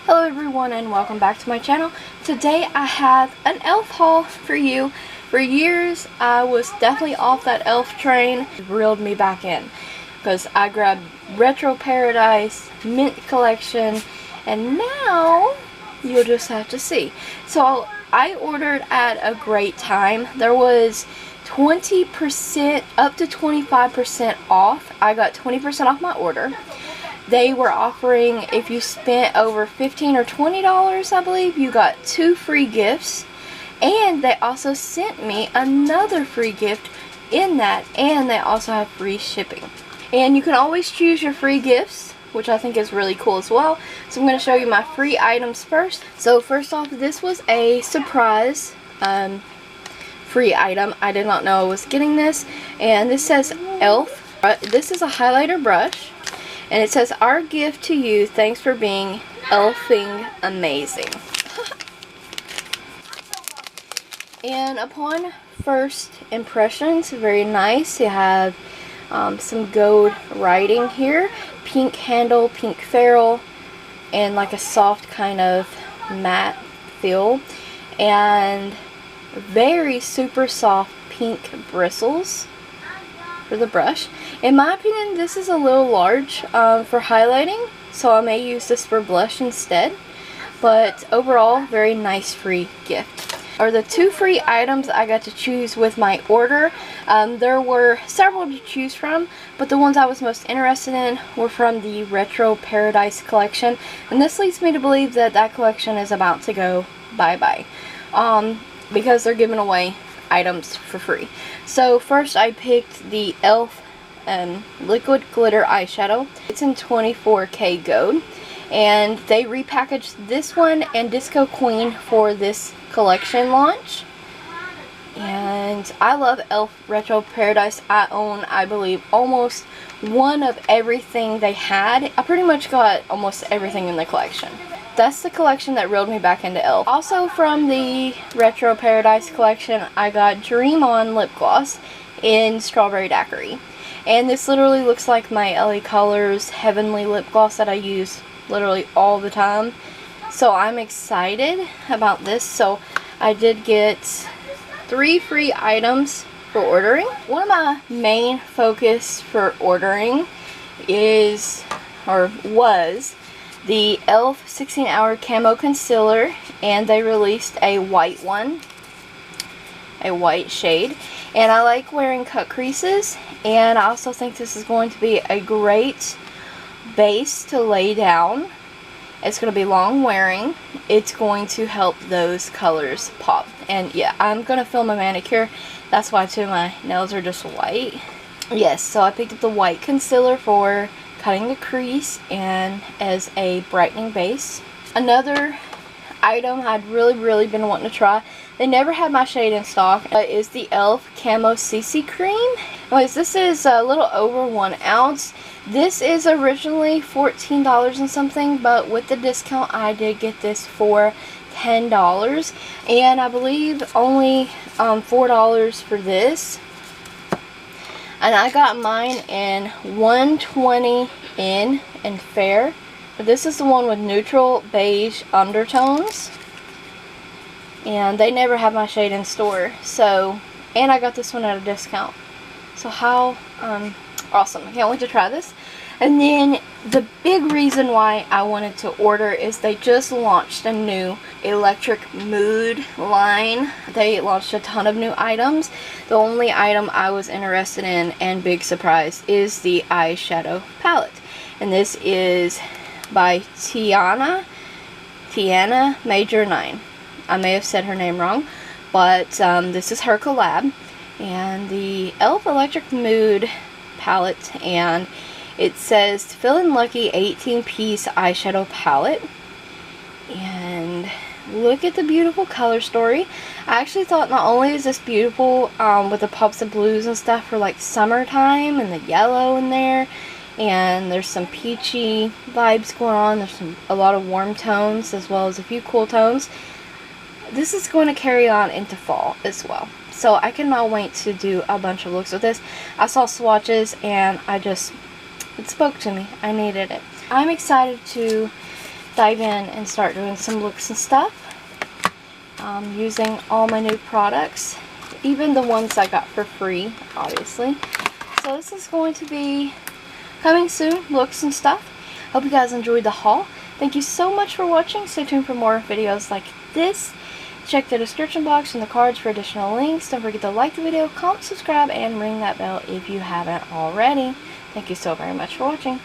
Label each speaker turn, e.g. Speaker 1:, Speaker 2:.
Speaker 1: Hello everyone and welcome back to my channel. Today I have an e.l.f. haul for you. For years I was definitely off that e.l.f. train. It reeled me back in because I grabbed Retro Paradise, Mint Collection, and now you'll just have to see. So I ordered at a great time. There was 20% up to 25% off. I got 20% off my order. They were offering, if you spent over $15 or $20, I believe, you got 2 free gifts. And they also sent me another free gift in that, and they also have free shipping. And you can always choose your free gifts, which I think is really cool as well. So I'm going to show you my free items first. So first off, this was a surprise free item. I did not know I was getting this. And this says e.l.f. This is a highlighter brush. And it says, "Our gift to you, thanks for being e.l.f.ing amazing." And upon first impressions, very nice. You have some gold writing here. Pink handle, pink ferrule, and like a soft kind of matte feel. And very super soft pink bristles for the brush. In my opinion, this is a little large for highlighting, so I may use this for blush instead. But overall, very nice free gift. Are the 2 free items I got to choose with my order. There were several to choose from, but the ones I was most interested in were from the Retro Paradise collection, and this leads me to believe that that collection is about to go bye-bye because they're giving away items for free. So first I picked the e.l.f. liquid glitter eyeshadow. It's in 24K gold, and they repackaged this one and Disco Queen for this collection launch. And I love e.l.f. Retro Paradise. I own, I believe, almost one of everything they had. I pretty much got almost everything in the collection. That's the collection that reeled me back into e.l.f. Also from the Retro Paradise collection, I got Dream On lip gloss in Strawberry Daiquiri. And this literally looks like my LA Colors Heavenly lip gloss that I use literally all the time. So I'm excited about this. So I did get 3 free items for ordering. One of my main focus for ordering is, or was, the e.l.f. 16-Hour Camo Concealer, and they released a white one, a white shade, and I like wearing cut creases, and I also think this is going to be a great base to lay down. It's going to be long wearing. It's going to help those colors pop. And yeah, I'm going to film a manicure. That's why too my nails are just white. Yes, so I picked up the white concealer for cutting the crease and as a brightening base. Another item I'd really been wanting to try, they never had my shade in stock, is the e.l.f. Camo CC Cream. Anyways, this is a little over 1 ounce. This is originally $14 and something, but with the discount I did get this for $10, and I believe only $4 for this. And I got mine in 120 in fair. But this is the one with neutral beige undertones. And they never have my shade in store. So, and I got this one at a discount. So how awesome. I can't wait to try this. And then the big reason why I wanted to order is they just launched a new Electric Mood line. They launched a ton of new items. The only item I was interested in, and big surprise, is the eyeshadow palette. And this is by Tiana Major 9. I may have said her name wrong, but this is her collab. And the e.l.f. Electric Mood palette, and it says Feelin' Lucky 18-piece eyeshadow palette. And look at the beautiful color story. I actually thought not only is this beautiful with the pops of blues and stuff for like summertime, and the yellow in there, and there's some peachy vibes going on. There's a lot of warm tones as well as a few cool tones. This is going to carry on into fall as well. So I cannot wait to do a bunch of looks with this. I saw swatches and it spoke to me. I needed it. I'm excited to dive in and start doing some looks and stuff using all my new products, even the ones I got for free, obviously. So this is going to be coming soon, looks and stuff. Hope you guys enjoyed the haul. Thank you so much for watching. Stay tuned for more videos like this. Check the description box and the cards for additional links. Don't forget to like the video, comment, subscribe, and ring that bell if you haven't already. Thank you so very much for watching.